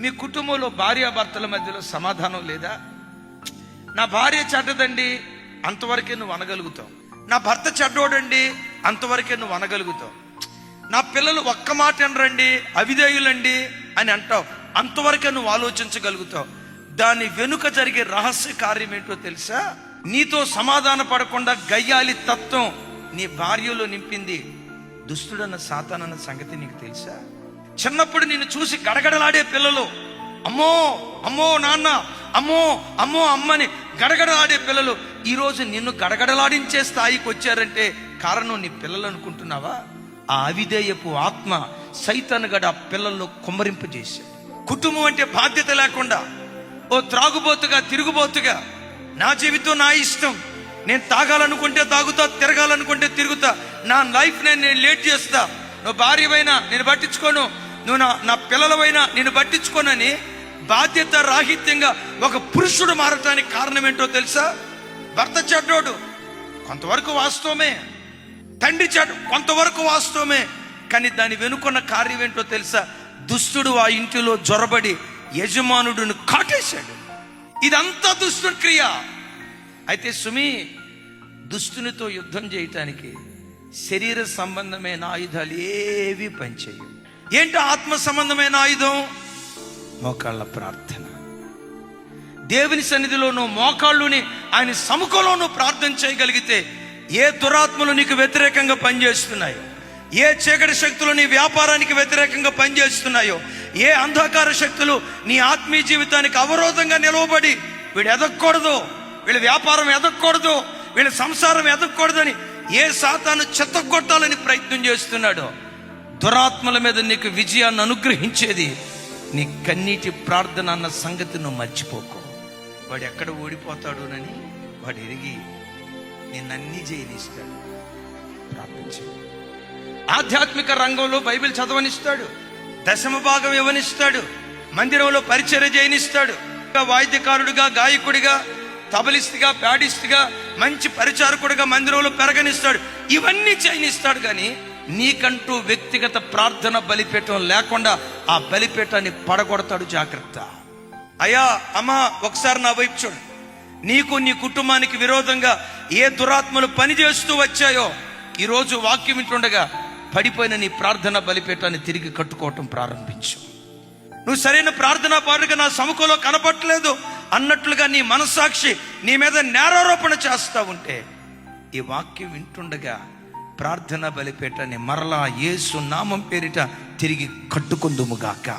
మీ కుటుంబంలో భార్యాభర్తల మధ్యలో సమాధానం లేదా? నా భార్య చెడ్డదండి, అంతవరకే నువ్వు అనగలుగుతావు. నా భర్త చెడ్డోడండి, అంతవరకే నువ్వు అనగలుగుతావు. నా పిల్లలు ఒక్క మాట అనరండి, అవిధేయులండి అని అంటావు, అంతవరకే నువ్వు ఆలోచించగలుగుతావు. దాని వెనుక జరిగే రహస్య కార్యం ఏంటో తెలుసా? నీతో సమాధాన పడకుండా గయ్యాలి తత్వం నీ భార్యలో నింపింది దుష్టుడన్న సాతానన్న సంగతి నీకు తెలుసా? చిన్నప్పుడు నిన్ను చూసి గడగడలాడే పిల్లలు, అమ్మో అమ్మో నాన్న, అమ్మో అమ్మో అమ్మని గడగడలాడే పిల్లలు ఈరోజు నిన్ను గడగడలాడించే స్థాయికి వచ్చారంటే కారణం నీ పిల్లలు అనుకుంటున్నావా? ఆ అవిధేయపు ఆత్మ సైతానుగడ ఆ పిల్లల్లో కుమ్మరింపజేశాడు. కుటుంబం అంటే బాధ్యత లేకుండా ఓ త్రాగుబోతుగా తిరుగుబోతుగా, నా జీవితం నా ఇష్టం, నేను తాగాలనుకుంటే తాగుతా, తిరగాలనుకుంటే తిరుగుతా, నా లైఫ్ నేను లేట్ చేస్తా, నువ్వు భార్యవైనా నేను పట్టించుకోను, నువ్వు నా పిల్లలవైనా నేను పట్టించుకోనని బాధ్యత రాహిత్యంగా ఒక పురుషుడు మారటానికి కారణం ఏంటో తెలుసా? భర్త చెడ్డోడు కొంతవరకు వాస్తవమే, తండ్రి చెడ్డ కొంతవరకు వాస్తవమే, కానీ దాని వెనుకున్న కార్యం ఏంటో తెలుసా? దుష్టుడు ఆ ఇంటిలో జొరబడి యజమానుడిని కాటేశాడు. ఇదంతా దుష్టుని క్రియ. అయితే సుమి, దుష్టునితో యుద్ధం చేయటానికి శరీర సంబంధమైన ఆయుధాలు ఏవి పనిచేయవు. ఏంటో ఆత్మ సంబంధమైన ఆయుధం? మోకాళ్ళ ప్రార్థన. దేవుని సన్నిధిలోనూ మోకాళ్ళుని ఆయన సముఖంలోనూ ప్రార్థన చేయగలిగితే ఏ దురాత్మలు నీకు వ్యతిరేకంగా పనిచేస్తున్నాయో, ఏ చీకటి శక్తులు నీ వ్యాపారానికి వ్యతిరేకంగా పనిచేస్తున్నాయో, ఏ అంధకార శక్తులు నీ ఆత్మీయ జీవితానికి అవరోధంగా నిలవబడి వీడు ఎదగకూడదు, వీళ్ళ వ్యాపారం ఎదగకూడదు, వీళ్ళ సంసారం ఎదగకూడదని ఏ సాతాను చెత్తగొట్టాలని ప్రయత్నం చేస్తున్నాడో, దురాత్మల మీద నీకు విజయాన్ని అనుగ్రహించేది నీ కన్నీటి ప్రార్థన అన్న సంగతి నువ్వు మర్చిపోకు. వాడు ఎక్కడ ఓడిపోతాడోనని వాడు ఎరిగి నిన్నన్నీ జయనిస్తాడు. ప్రార్థించు. ఆధ్యాత్మిక రంగంలో బైబిల్ చదవనిస్తాడు, దశమ భాగం ఇవ్వనిస్తాడు, మందిరంలో పరిచర్య చేయనిస్తాడు, వాయిద్యకారుడిగా, గాయకుడిగా, తబలిస్ట్గా, ప్యాడిస్ట్గా, మంచి పరిచారకుడిగా మందిరంలో పెరగనిస్తాడు. ఇవన్నీ చేయనిస్తాడు. కానీ నీకంటూ వ్యక్తిగత ప్రార్థన బలిపీఠం లేకుండా ఆ బలిపీఠాన్ని పడగొడతాడు. జాగ్రత్త. అయ్యా అమ్మా, ఒకసారి నా వైపు చూడు. నీకు నీ కుటుంబానికి విరోధంగా ఏ దురాత్మలు పనిచేస్తూ వచ్చాయో ఈరోజు వాక్యం వింటుండగా పడిపోయిన నీ ప్రార్థన బలిపీఠాన్ని తిరిగి కట్టుకోవటం ప్రారంభించు. నువ్వు సరైన ప్రార్థనా పాడుగా నా సముఖంలో కనపట్లేదు అన్నట్లుగా నీ మనస్సాక్షి నీ మీద నేరారోపణ చేస్తా ఉంటే ఈ వాక్యం వింటుండగా ప్రార్థనా బలిపీఠాన్ని మరలా యేసు నామం పేరిట తిరిగి కట్టుకుందుముగాక.